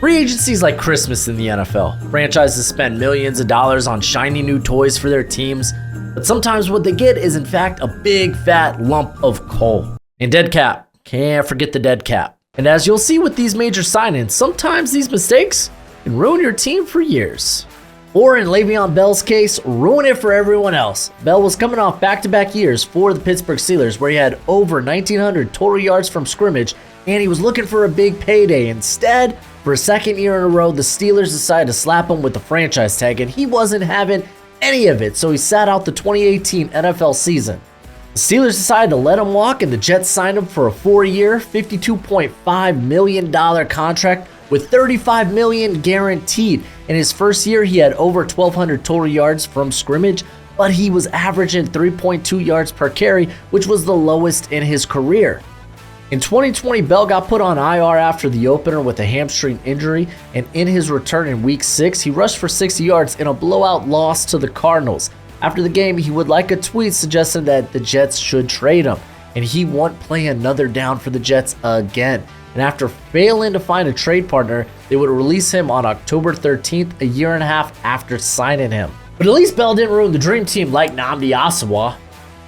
Free agency is like Christmas in the NFL. Franchises spend millions of dollars on shiny new toys for their teams, but sometimes what they get is in fact a big fat lump of coal. And dead cap. Can't forget the dead cap. And as you'll see with these major signings, sometimes these mistakes can ruin your team for years. Or in Le'Veon Bell's case, ruin it for everyone else. Bell was coming off back-to-back years for the Pittsburgh Steelers where he had over 1,900 total yards from scrimmage and he was looking for a big payday. Instead, for a second year in a row, the Steelers decided to slap him with the franchise tag and he wasn't having any of it, so he sat out the 2018 NFL season. The Steelers decided to let him walk and the Jets signed him for a 4-year, $52.5 million contract with $35 million guaranteed. In his first year, he had over 1,200 total yards from scrimmage, but he was averaging 3.2 yards per carry, which was the lowest in his career. In 2020, Bell got put on IR after the opener with a hamstring injury, and in his return in Week 6, he rushed for 60 yards in a blowout loss to the Cardinals. After the game, he would like a tweet suggesting that the Jets should trade him, and he won't play another down for the Jets again. And after failing to find a trade partner, they would release him on October 13th, a year and a half after signing him. But at least Bell didn't ruin the dream team like Nnamdi Asomugha.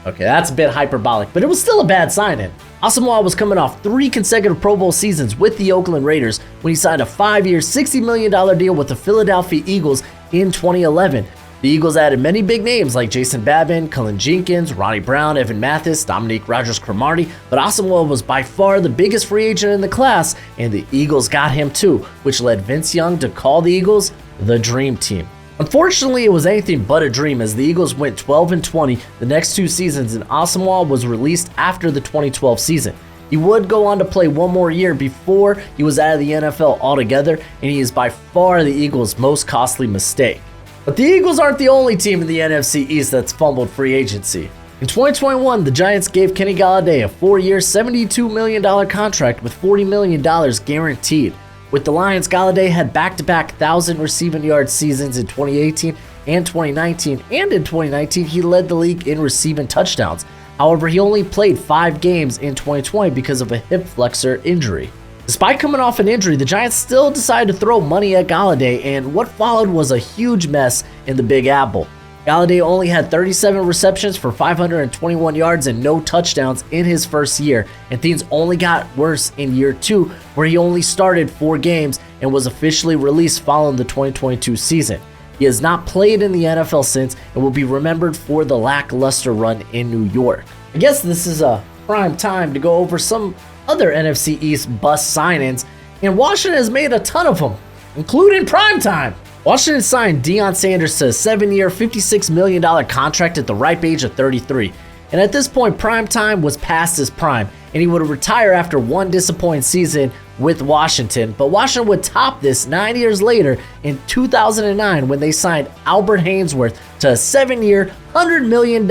Okay, that's a bit hyperbolic, but it was still a bad signing. Asomugha was coming off 3 consecutive Pro Bowl seasons with the Oakland Raiders when he signed a 5-year, $60 million deal with the Philadelphia Eagles in 2011. The Eagles added many big names like Jason Babin, Cullen Jenkins, Ronnie Brown, Evan Mathis, Dominique Rodgers-Cromartie, but Asomugha was by far the biggest free agent in the class, and the Eagles got him too, which led Vince Young to call the Eagles the Dream Team. Unfortunately, it was anything but a dream as the Eagles went 12-20 the next 2 seasons and Asomugha was released after the 2012 season. He would go on to play one more year before he was out of the NFL altogether, and he is by far the Eagles' most costly mistake. But the Eagles aren't the only team in the NFC East that's fumbled free agency. In 2021, the Giants gave Kenny Golladay a 4-year, $72 million contract with $40 million guaranteed. With the Lions, Golladay had back-to-back 1,000 receiving yard seasons in 2018 and 2019, and in 2019 he led the league in receiving touchdowns. However, he only played 5 games in 2020 because of a hip flexor injury. Despite coming off an injury, the Giants still decided to throw money at Golladay, and what followed was a huge mess in the Big Apple. Golladay only had 37 receptions for 521 yards and no touchdowns in his first year, and things only got worse in year 2, where he only started 4 games and was officially released following the 2022 season. He has not played in the NFL since and will be remembered for the lackluster run in New York. I guess this is a prime time to go over some other NFC East bust signings, and Washington has made a ton of them, including primetime. Washington signed Deion Sanders to a 7-year, $56 million contract at the ripe age of 33, and at this point primetime was past his prime, and he would retire after one disappointing season with Washington, but Washington would top this 9 years later in 2009 when they signed Albert Haynesworth to a 7-year, $100 million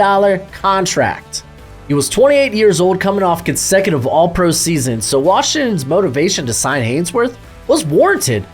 contract. He was 28 years old coming off consecutive All-Pro seasons, so Washington's motivation to sign Haynesworth was warranted.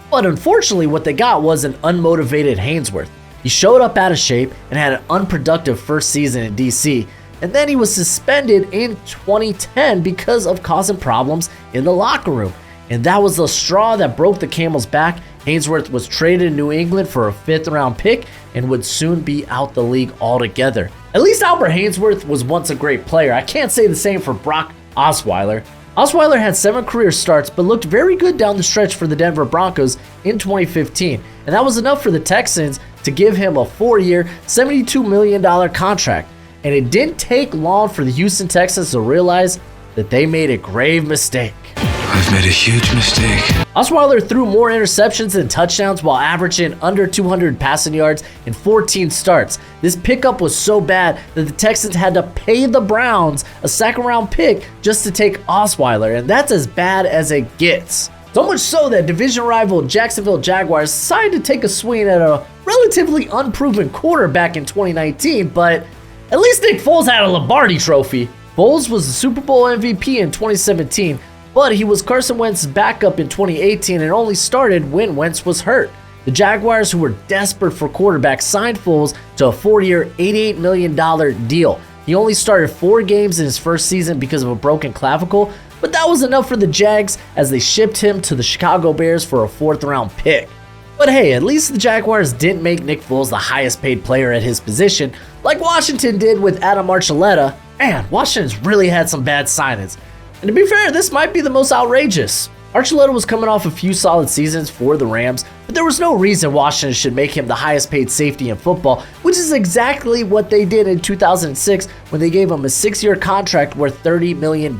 But unfortunately, what they got was an unmotivated Haynesworth. He showed up out of shape and had an unproductive first season in DC, and then he was suspended in 2010 because of causing problems in the locker room. And that was the straw that broke the camel's back. Haynesworth was traded in New England for a 5th-round pick and would soon be out the league altogether. At least Albert Haynesworth was once a great player. I can't say the same for Brock Osweiler. Osweiler had 7 career starts but looked very good down the stretch for the Denver Broncos in 2015, and that was enough for the Texans to give him a 4-year, $72 million contract. And it didn't take long for the Houston Texans to realize that they made a grave mistake. I've made a huge mistake. Osweiler threw more interceptions than touchdowns while averaging under 200 passing yards in 14 starts. This pickup was so bad that the Texans had to pay the Browns a 2nd-round pick just to take Osweiler, and that's as bad as it gets. So much so that division rival Jacksonville Jaguars decided to take a swing at a relatively unproven quarterback in 2019, but at least Nick Foles had a Lombardi trophy. Foles was the Super Bowl MVP in 2017, but he was Carson Wentz's backup in 2018 and only started when Wentz was hurt. The Jaguars, who were desperate for quarterbacks, signed Foles to a 4-year, $88 million deal. He only started 4 games in his first season because of a broken clavicle, but that was enough for the Jags as they shipped him to the Chicago Bears for a 4th round pick. But hey, at least the Jaguars didn't make Nick Foles the highest paid player at his position, like Washington did with Adam Archuleta. Man, Washington's really had some bad signings. And to be fair, this might be the most outrageous. Archuleta was coming off a few solid seasons for the Rams, but there was no reason Washington should make him the highest paid safety in football, which is exactly what they did in 2006 when they gave him a 6-year contract worth $30 million.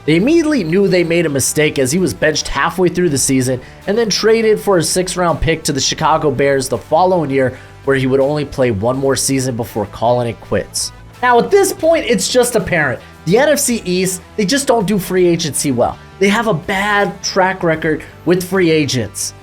They immediately knew they made a mistake as he was benched halfway through the season and then traded for a 6th round pick to the Chicago Bears the following year, where he would only play one more season before calling it quits. Now at this point, it's just apparent. The NFC East, they just don't do free agency well. They have a bad track record with free agents.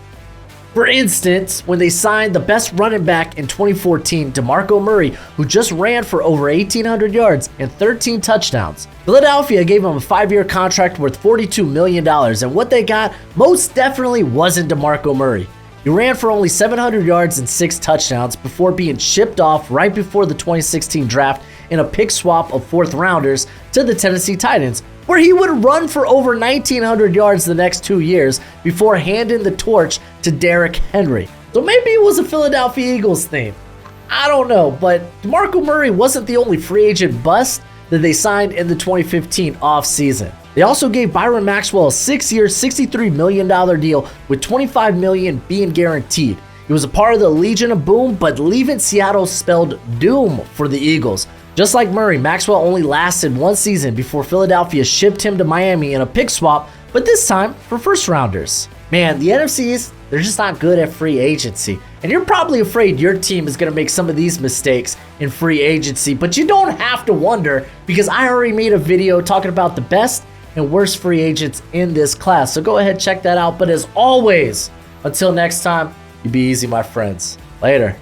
For instance, when they signed the best running back in 2014, DeMarco Murray, who just ran for over 1,800 yards and 13 touchdowns. Philadelphia gave him a 5-year contract worth $42 million, and what they got most definitely wasn't DeMarco Murray. He ran for only 700 yards and 6 touchdowns before being shipped off right before the 2016 draft in a pick swap of 4th rounders to the Tennessee Titans, where he would run for over 1,900 yards the next 2 years before handing the torch to Derrick Henry. So maybe it was a Philadelphia Eagles thing. I don't know, but DeMarco Murray wasn't the only free agent bust that they signed in the 2015 offseason. They also gave Byron Maxwell a 6-year, $63 million deal with $25 million being guaranteed. He was a part of the Legion of Boom, but leaving Seattle spelled doom for the Eagles. Just like Murray, Maxwell only lasted 1 season before Philadelphia shipped him to Miami in a pick swap, but this time for 1st rounders. Man, the NFCs, they're just not good at free agency. And you're probably afraid your team is going to make some of these mistakes in free agency, but you don't have to wonder because I already made a video talking about the best and worst free agents in this class. So go ahead, check that out. But as always, until next time, you be easy, my friends. Later.